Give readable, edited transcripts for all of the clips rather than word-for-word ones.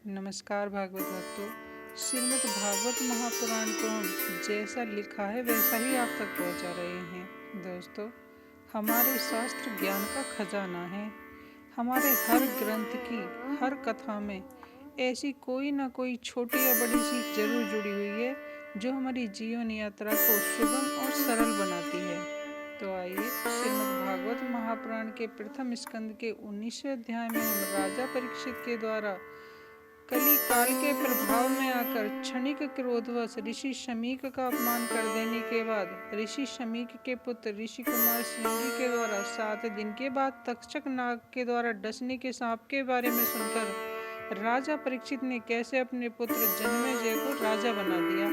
नमस्कार भागवत भक्तों। श्रीमद् भागवत महापुराण को हम जैसा लिखा है वैसा ही आप तक पहुंचा रहे हैं। दोस्तों, हमारे शास्त्र ज्ञान का खजाना है। हमारे हर ग्रंथ की हर कथा में ऐसी कोई ना कोई छोटी या बड़ी सी जरूर जुड़ी हुई है जो हमारी जीवन यात्रा को सुगम और सरल बनाती है। तो आइए श्रीमद् भागवत महापुराण के प्रथम स्कंद के 19वें अध्याय में हम राजा परीक्षित के द्वारा कली काल के प्रभाव में आकर क्षणिक क्रोधवश ऋषि शमीक का अपमान कर देने के बाद ऋषि शमीक के पुत्र ऋषि कुमार श्रृंगी के द्वारा 7 दिन के बाद तक्षक नाग के द्वारा डसने के सांप के बारे में सुनकर राजा परीक्षित ने कैसे अपने पुत्र जन्मेजय को राजा बना दिया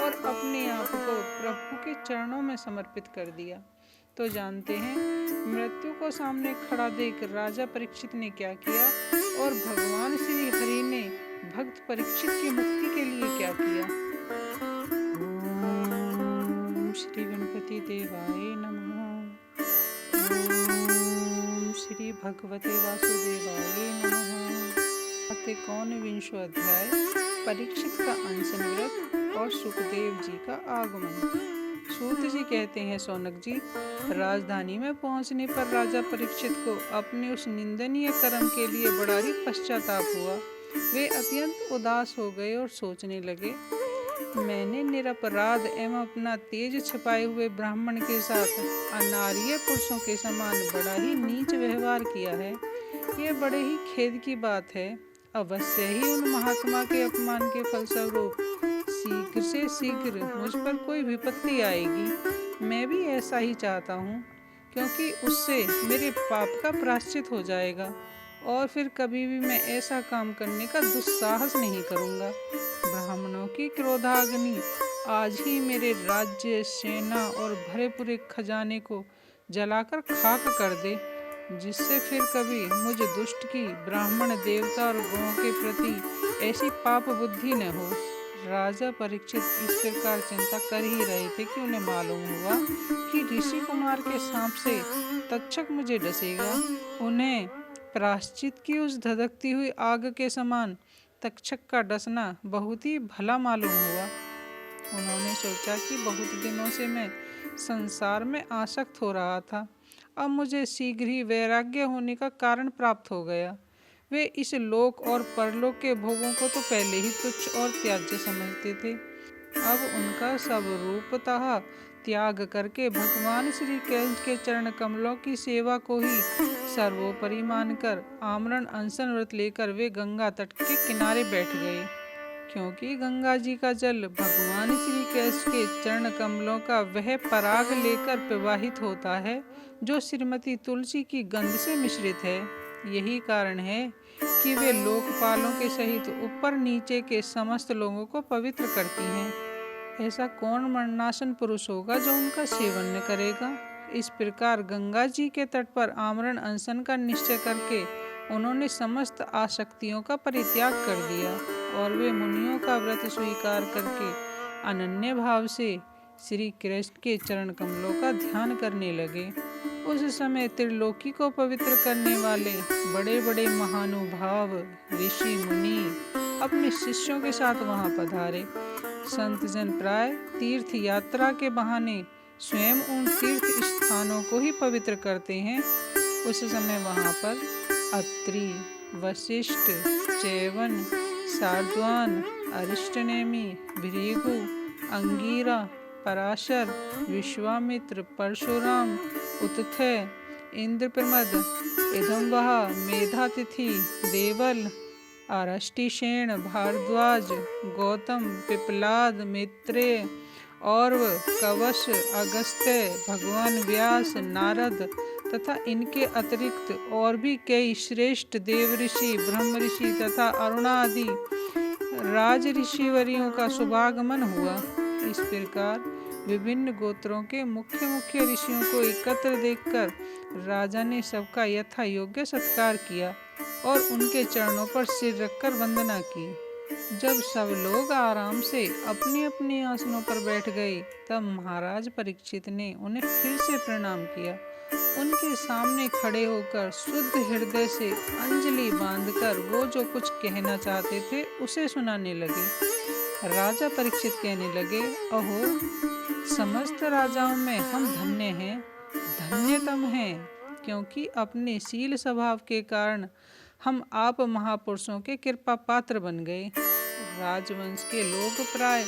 और अपने आप को प्रभु के चरणों में समर्पित कर दिया। तो जानते हैं मृत्यु को सामने खड़ा देख राजा परीक्षित ने क्या किया और भगवान श्री हरि ने भक्त परीक्षित की मुक्ति के लिए क्या किया। ओम श्री गणपति देवाय नमः। ओम श्री भगवते वासुदेवाय नमः। कौन विंशो अध्याय परीक्षित का अनशन व्रत और सुखदेव जी का आगमन। सूत जी कहते हैं, सौनक जी, राजधानी में पहुंचने पर राजा परीक्षित को अपने उस निंदनीय कर्म के लिए बड़ा ही पश्चाताप हुआ। वे अत्यंत उदास हो गए और सोचने लगे, मैंने निरपराध एवं अपना तेज छिपाए हुए ब्राह्मण के साथ अनार्य पुरुषों के समान बड़ा ही नीच व्यवहार किया है। यह बड़े ही खेद की बात है। अवश्य ही उन महात्मा के अपमान के फलस्वरूप शीघ्र से शीघ्र मुझ पर कोई विपत्ति आएगी। मैं भी ऐसा ही चाहता हूँ, क्योंकि उससे मेरे पाप का प्रायश्चित हो जाएगा और फिर कभी भी मैं ऐसा काम करने का दुस्साहस नहीं करूँगा। ब्राह्मणों की क्रोधाग्नि आज ही मेरे राज्य, सेना और भरे पूरे खजाने को जलाकर खाक कर दे, जिससे फिर कभी मुझ दुष्ट की ब्राह्मण देवता और गौं के प्रति ऐसी पाप बुद्धि न हो। राजा परीक्षित इस प्रकार चिंता कर ही रहे थे कि उन्हें मालूम हुआ कि ऋषि कुमार के सांप से तक्षक मुझे डसेगा। उन्हें प्रायश्चित की उस धधकती हुई आग के समान तक्षक का डसना बहुत ही भला मालूम हुआ। उन्होंने सोचा कि बहुत दिनों से मैं संसार में आसक्त हो रहा था, अब मुझे शीघ्र ही वैराग्य होने का कारण प्राप्त हो गया। वे इस लोक और परलोक के भोगों को तो पहले ही तुच्छ और त्याज्य समझते थे। अब उनका सब रूपतः त्याग करके भगवान श्री कृष्ण के चरण कमलों की सेवा को ही सर्वोपरि मानकर आमरण अनशन व्रत लेकर वे गंगा तट के किनारे बैठ गए। क्योंकि गंगा जी का जल भगवान श्री कृष्ण के चरण कमलों का वह पराग लेकर प्रवाहित होता है जो श्रीमती तुलसी की गंध से मिश्रित है। यही कारण है कि वे लोकपालों के सहित ऊपर नीचे के समस्त लोगों को पवित्र करती हैं। ऐसा कौन मरणासन पुरुष होगा जो उनका सेवन न करेगा। इस प्रकार गंगा जी के तट पर आमरण अनशन का निश्चय करके उन्होंने समस्त आसक्तियों का परित्याग कर दिया और वे मुनियों का व्रत स्वीकार करके अनन्य भाव से श्री कृष्ण के चरण कमलों का ध्यान करने लगे। उस समय त्रिलोकी को पवित्र करने वाले बड़े बड़े महानुभाव ऋषि मुनि अपने शिष्यों के साथ वहां पधारे। संत जन प्राय तीर्थ यात्रा के बहाने स्वयं उन तीर्थ स्थानों को ही पवित्र करते हैं। उस समय वहां पर अत्रि, वशिष्ठ, चैवन, सारद्वान, अरिष्टनेमि, भृगु, अंगीरा, पराशर, विश्वामित्र, परशुराम, उत्थय, इंद्रप्रमद, इदम्बः, मेधातिथि, देवल, अरष्टिशेन, भारद्वाज, गौतम, पिपलाद, मैत्रेय, और्व, कवश, अगस्त्य, भगवान व्यास, नारद तथा इनके अतिरिक्त और भी कई श्रेष्ठ देव ऋषि, ब्रह्म ऋषि तथा अरुणादि राज ऋषिवरियों का शुभागमन हुआ। इस प्रकार विभिन्न गोत्रों के मुख्य मुख्य ऋषियों को एकत्र देखकर राजा ने सबका यथा योग्य सत्कार किया और उनके चरणों पर सिर रखकर वंदना की। जब सब लोग आराम से अपने अपने आसनों पर बैठ गए, तब महाराज परीक्षित ने उन्हें फिर से प्रणाम किया उनके सामने खड़े होकर शुद्ध हृदय से अंजलि बांधकर वो जो कुछ कहना चाहते थे उसे सुनाने लगे। राजा परीक्षित कहने लगे, अहो, समस्त राजाओं में हम धन्य हैं, धन्यतम हैं, क्योंकि अपने शील स्वभाव के कारण हम आप महापुरुषों के कृपा पात्र बन गए। राजवंश के लोग प्राय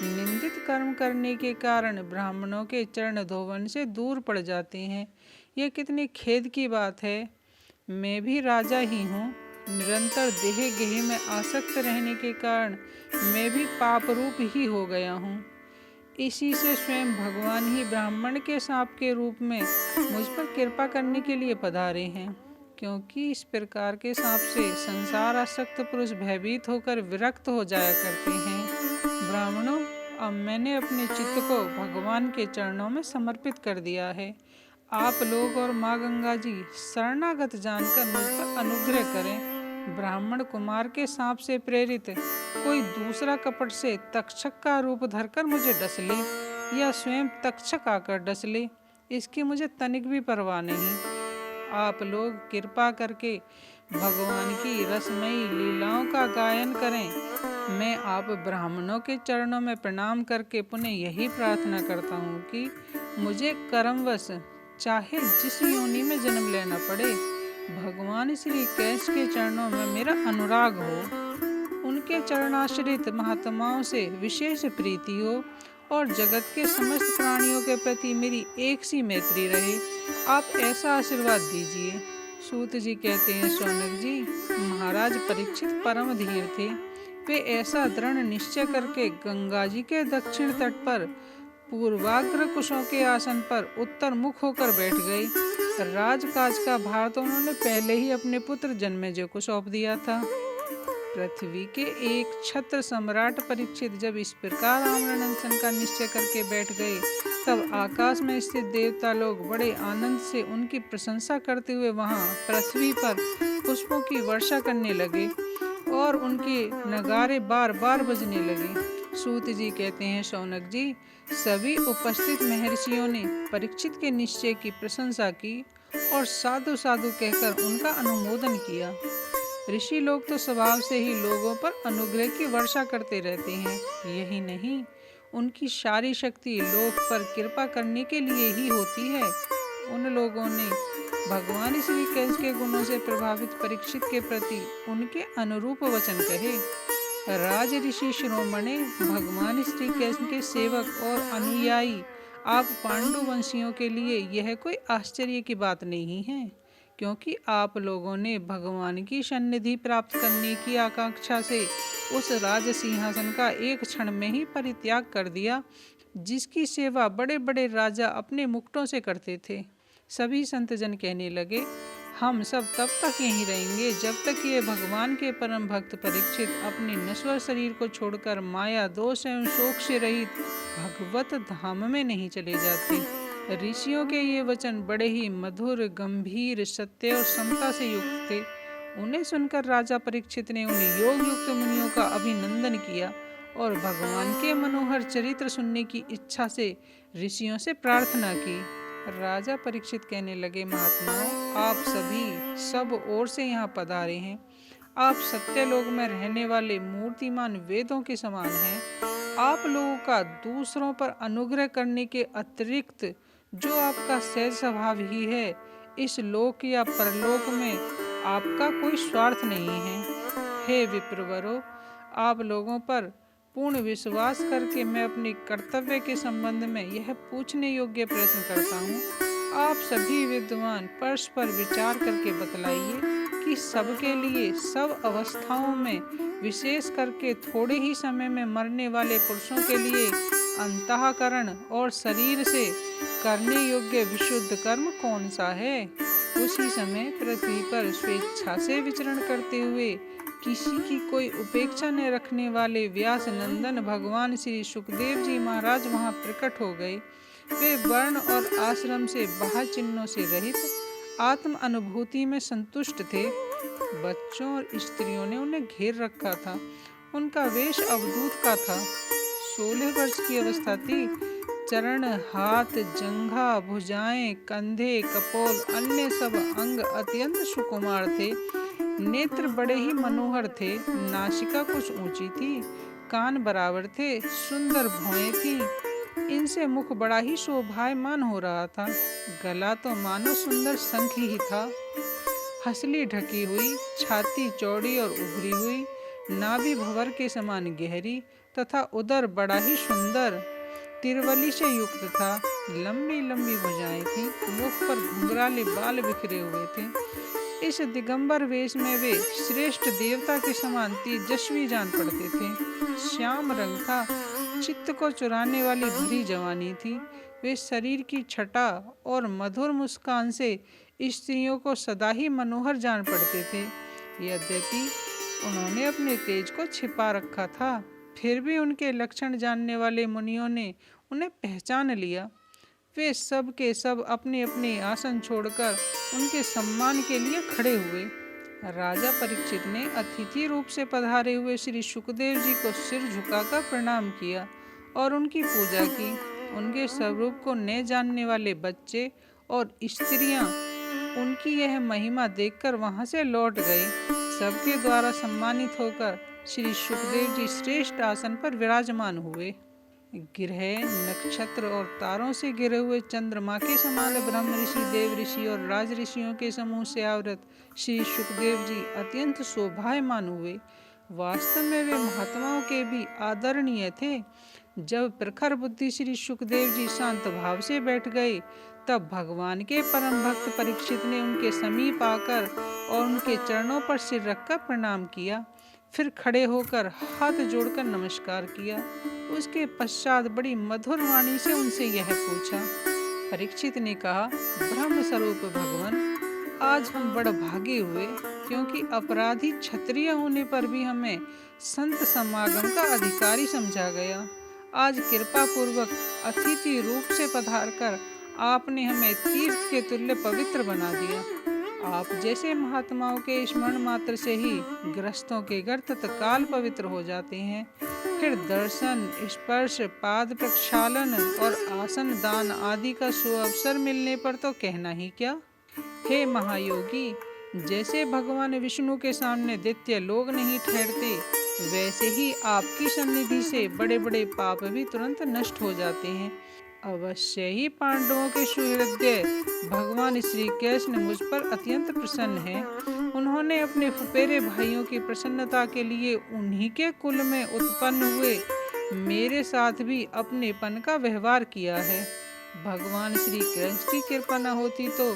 निंदित कर्म करने के कारण ब्राह्मणों के चरण धोवन से दूर पड़ जाते हैं। यह कितनी खेद की बात है। मैं भी राजा ही हूँ। निरंतर देह गेह में आसक्त रहने के कारण मैं भी पाप रूप ही हो गया हूँ। इसी से स्वयं भगवान ही ब्राह्मण के सांप के रूप में मुझ पर कृपा करने के लिए पधारे हैं, क्योंकि इस प्रकार के सांप से संसार आसक्त पुरुष भयभीत होकर विरक्त हो जाया करते हैं। ब्राह्मणों, अब मैंने अपने चित्त को भगवान के चरणों में समर्पित कर दिया है। आप लोग और माँ गंगा जी शरणागत जानकर मुझ पर अनुग्रह करें। ब्राह्मण कुमार के सांप से प्रेरित कोई दूसरा कपट से तक्षक का रूप धरकर मुझे डस ले या स्वयं तक्षक आकर डस ले, इसकी मुझे तनिक भी परवाह नहीं। आप लोग कृपा करके भगवान की रसमयी लीलाओं का गायन करें। मैं आप ब्राह्मणों के चरणों में प्रणाम करके पुनः यही प्रार्थना करता हूँ कि मुझे कर्मवश चाहे जिस योनि में जन्म लेना पड़े, भगवान श्री कैश के चरणों में मेरा अनुराग हो, उनके चरणाश्रित महात्माओं से विशेष प्रीति हो और जगत के समस्त प्राणियों के प्रति मेरी एक सी मैत्री रहे। आप ऐसा आशीर्वाद दीजिए। सूत जी कहते हैं, शौनक जी, महाराज परीक्षित परम धीर थे। वे ऐसा दृढ़ निश्चय करके गंगा जी के दक्षिण तट पर पूर्वाग्र कुशों के आसन पर उत्तर मुख होकर बैठ गए। राजकाज का भार तो उन्होंने पहले ही अपने पुत्र जन्मेजय को सौंप दिया था। पृथ्वी के एक छत्र सम्राट परीक्षित जब इस प्रकार आमरण अनशन का निश्चय करके बैठ गए, तब आकाश में स्थित देवता लोग बड़े आनंद से उनकी प्रशंसा करते हुए वहां पृथ्वी पर पुष्पों की वर्षा करने लगे और उनके नगारे बार बार बजने लगे। सूत जी कहते हैं, शौनक जी, सभी उपस्थित महर्षियों ने परीक्षित के निश्चय की प्रशंसा की और साधु साधु कहकर उनका अनुमोदन किया। ऋषि लोग तो स्वभाव से ही लोगों पर अनुग्रह की वर्षा करते रहते हैं। यही नहीं, उनकी सारी शक्ति लोक पर कृपा करने के लिए ही होती है। उन लोगों ने भगवान श्री कृष्ण के गुणों से प्रभावित परीक्षित के प्रति उनके अनुरूप वचन कहे। राज ऋषि शिरोमणि, भगवान श्री कृष्ण के सेवक और अनुयायी आप पांडु वंशियों के लिए यह कोई आश्चर्य की बात नहीं है, क्योंकि आप लोगों ने भगवान की सन्निधि प्राप्त करने की आकांक्षा से उस राज सिंहासन का एक क्षण में ही परित्याग कर दिया, जिसकी सेवा बड़े बड़े राजा अपने मुकुटों से करते थे। सभी संतजन कहने लगे, हम सब तब तक यहीं रहेंगे जब तक ये भगवान के परम भक्त परीक्षित अपने नश्वर शरीर को छोड़कर माया दोष एवं शोक से रहित भगवत धाम में नहीं चले जाते। ऋषियों के ये वचन बड़े ही मधुर, गंभीर, सत्य और समता से युक्त थे। उन्हें सुनकर राजा परीक्षित ने उन योग युक्त मुनियों का अभिनंदन किया और भगवान के मनोहर चरित्र सुनने की इच्छा से ऋषियों से प्रार्थना की। राजा परीक्षित कहने लगे, महात्माओं, आप सभी सब ओर से यहाँ पधारे हैं। आप सत्यलोक में रहने वाले मूर्तिमान वेदों के समान हैं। आप लोगों का दूसरों पर अनुग्रह करने के अतिरिक्त जो आपका सहज स्वभाव ही है, इस लोक या परलोक में आपका कोई स्वार्थ नहीं है। हे विप्रवरों, आप लोगों पर पूर्ण विश्वास करके मैं अपने कर्तव्य के संबंध में यह पूछने योग्य प्रश्न करता हूँ। आप सभी विद्वान परस्पर विचार करके बतलाइए कि सबके लिए सब अवस्थाओं में, विशेष करके थोड़े ही समय में मरने वाले पुरुषों के लिए अंतःकरण और शरीर से करने योग्य विशुद्ध कर्म कौन सा है। उसी समय पृथ्वी पर स्वेच्छा से विचरण करते हुए किसी की कोई उपेक्षा न रखने वाले व्यास नंदन भगवान श्री सुखदेव जी महाराज वहां प्रकट हो गए। वे वर्ण और आश्रम से बाह्य चिन्हों से रहित आत्म अनुभूति में संतुष्ट थे। बच्चों और स्त्रियों ने उन्हें घेर रखा था। उनका वेश अवधूत का था। 16 वर्ष की अवस्था थी। चरण, हाथ, जंघा, भुजाएं, कंधे, कपोल, अन्य सब अंग अत्यंत सुकुमार थे। नेत्र बड़े ही मनोहर थे। नासिका कुछ ऊंची थी, कान बराबर थे, सुंदर भौहें थी। इनसे मुख बड़ा ही शोभायमान हो रहा था। गला तो मानो सुंदर शंख ही था। हंसली ढकी हुई, छाती चौड़ी और उभरी हुई, नाभि भंवर के समान गहरी तथा उदर बड़ा ही सुंदर तिरवली से युक्त था। लंबी लंबी भुजाएं थी। मुख पर घुंघराले बाल बिखरे हुए थे। इस दिगंबर वेश में वे श्रेष्ठ देवता के समान तेजस्वी जान पड़ते थे। श्याम रंग था। चित्त को चुराने वाली भरी जवानी थी। वे शरीर की छटा और मधुर मुस्कान से स्त्रियों को सदा ही मनोहर जान पड़ते थे। यद्यपि उन्होंने अपने तेज को छिपा रखा था, फिर भी उनके लक्षण जानने वाले मुनियों ने उन्हें पहचान लिया। वे सब के सब अपने अपने आसन छोड़कर उनके सम्मान के लिए खड़े हुए। राजा परीक्षित ने अतिथि रूप से पधारे हुए श्री शुकदेव जी को सिर झुकाकर प्रणाम किया और उनकी पूजा की। उनके स्वरूप को न जानने वाले बच्चे और स्त्रियां उनकी यह महिमा देखकर वहां से लौट गए। सबके द्वारा सम्मानित होकर श्री शुकदेव जी श्रेष्ठ आसन पर विराजमान हुए। ग्रह, नक्षत्र और तारों से घिरे हुए चंद्रमा के समान ब्रह्म ऋषि, देव ऋषि और राज ऋषियों के समूह से आवृत श्री शुकदेव जी अत्यंत शोभायमान हुए। वास्तव में वे महात्माओं के भी आदरणीय थे। जब प्रखर बुद्धि श्री शुकदेव जी शांत भाव से बैठ गए, तब भगवान के परम भक्त परीक्षित ने उनके समीप आकर और उनके चरणों पर सिर रखकर प्रणाम किया। फिर खड़े होकर हाथ जोड़कर नमस्कार किया। उसके पश्चात बड़ी मधुर वाणी से उनसे यह पूछा। परीक्षित ने कहा, ब्रह्म स्वरूप भगवान, आज हम बड़ भागे हुए, क्योंकि अपराधी क्षत्रिय होने पर भी हमें संत समागम का अधिकारी समझा गया। आज कृपा पूर्वक अतिथि रूप से पधारकर आपने हमें तीर्थ के तुल्य पवित्र बना दिया। आप जैसे महात्माओं के स्मरण मात्र से ही ग्रस्तों के घर तत्काल पवित्र हो जाते हैं। फिर दर्शन, स्पर्श, पाद प्रक्षालन और आसन दान आदि का सुअवसर मिलने पर तो कहना ही क्या। हे महायोगी, जैसे भगवान विष्णु के सामने दैत्य लोग नहीं ठहरते, वैसे ही आपकी सन्निधि से बड़े बड़े पाप भी तुरंत नष्ट हो जाते हैं। अवश्य ही पांडवों के सुहृदय भगवान श्री कृष्ण मुझ पर अत्यंत प्रसन्न हैं। उन्होंने अपने फुफेरे भाइयों की प्रसन्नता के लिए उन्हीं के कुल में उत्पन्न हुए मेरे साथ भी अपनेपन का व्यवहार किया है। भगवान श्री कृष्ण की कृपा न होती तो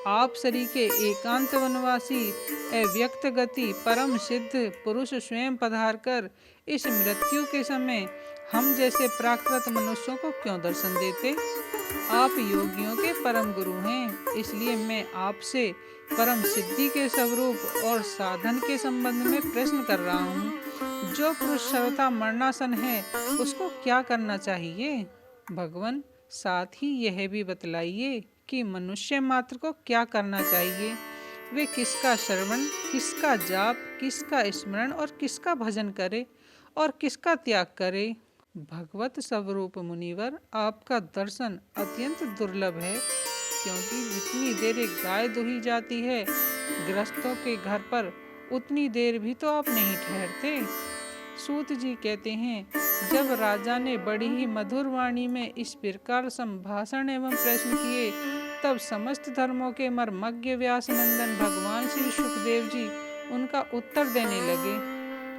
आप सरीखे एकांत वनवासी अव्यक्त गति परम सिद्ध पुरुष स्वयं पधार कर इस मृत्यु के समय हम जैसे प्राकृत मनुष्यों को क्यों दर्शन देते। आप योगियों के परम गुरु हैं, इसलिए मैं आपसे परम सिद्धि के स्वरूप और साधन के संबंध में प्रश्न कर रहा हूँ। जो पुरुष सर्वथा मरणासन है, उसको क्या करना चाहिए? भगवान, साथ ही यह भी बतलाइए कि मनुष्य मात्र को क्या करना चाहिए। वे किसका श्रवण, किसका जाप, किसका स्मरण और किसका भजन करे और किसका त्याग करे। भगवत स्वरूप मुनिवर, आपका दर्शन अत्यंत दुर्लभ है, क्योंकि जितनी देर एक गाय दुही जाती है गृहस्थों के घर पर, उतनी देर भी तो आप नहीं ठहरते। सूत जी कहते हैं, जब राजा ने बड़ी ही मधुर वाणी में इस प्रकार संभाषण एवं प्रश्न किए, तब समस्त धर्मों के मर्मज्ञ व्यास नंदन भगवान श्री शुकदेव जी उनका उत्तर देने लगे।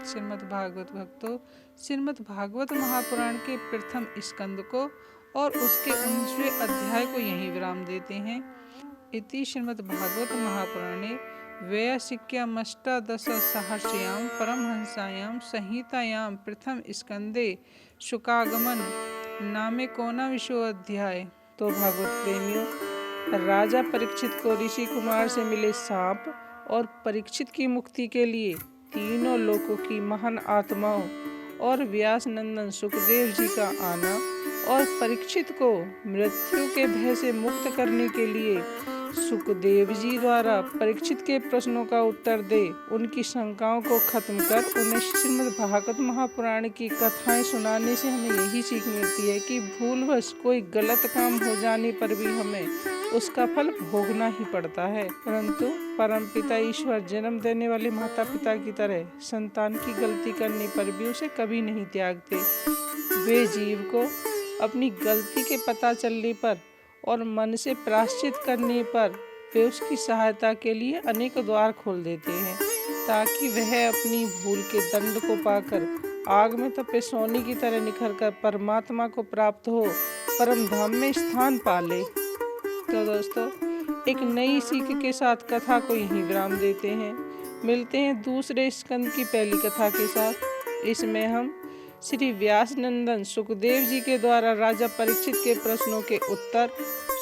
श्रीमद् भागवत भक्तों, श्रीमद् भागवत महापुराण के प्रथम स्कंद को और उसके 19वें अध्याय को यहीं विराम देते हैं। इति श्रीमद् भागवत महापुराणे वैयासिक्यामष्टादशसहस्रयां परमहंसायां संहितायां प्रथम स्कंदे शुकागमन नामेकोनविंशो अध्याय। तो भागवत प्रेमियों, राजा परीक्षित को ऋषि कुमार से मिले सांप और परीक्षित की मुक्ति के लिए तीनों लोकों की महान आत्माओं और व्यास नंदन सुखदेव जी का आना और परीक्षित को मृत्यु के भय से मुक्त करने के लिए सुखदेव जी द्वारा परीक्षित के प्रश्नों का उत्तर दे, उनकी शंकाओं को खत्म कर उन्हें श्रीमद् भागवत महापुराण की कथाएं सुनाने से हमें यही सीख मिलती है कि भूलवश कोई गलत काम हो जाने पर भी हमें उसका फल भोगना ही पड़ता है, परंतु परमपिता ईश्वर जन्म देने वाले माता पिता की तरह संतान की गलती करने पर भी उसे कभी नहीं त्यागते। वे जीव को अपनी गलती के पता चलने पर और मन से प्रायश्चित करने पर वे उसकी सहायता के लिए अनेक द्वार खोल देते हैं, ताकि वह अपनी भूल के दंड को पाकर आग में तपे सोने की तरह निखर कर परमात्मा को प्राप्त हो परम धाम में स्थान पा ले। तो दोस्तों, एक नई सीख के साथ कथा को यहीं विराम देते हैं। मिलते हैं दूसरे स्कंद की पहली कथा के साथ। इसमें हम श्री व्यास नंदन सुखदेव जी के द्वारा राजा परीक्षित के प्रश्नों के उत्तर,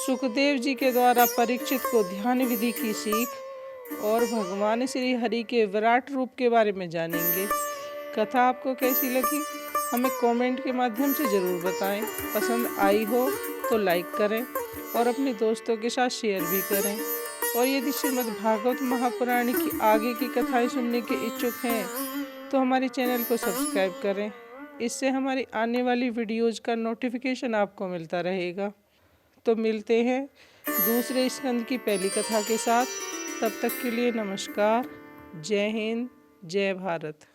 सुखदेव जी के द्वारा परीक्षित को ध्यान विधि की सीख और भगवान श्री हरि के विराट रूप के बारे में जानेंगे। कथा आपको कैसी लगी हमें कमेंट के माध्यम से ज़रूर बताएं। पसंद आई हो तो लाइक करें और अपने दोस्तों के साथ शेयर भी करें। और यदि श्रीमद् भागवत महापुराण की आगे की कथाएं सुनने के इच्छुक हैं तो हमारे चैनल को सब्सक्राइब करें। इससे हमारी आने वाली वीडियोज़ का नोटिफिकेशन आपको मिलता रहेगा। तो मिलते हैं दूसरे स्कंद की पहली कथा के साथ। तब तक के लिए नमस्कार। जय हिंद, जय भारत।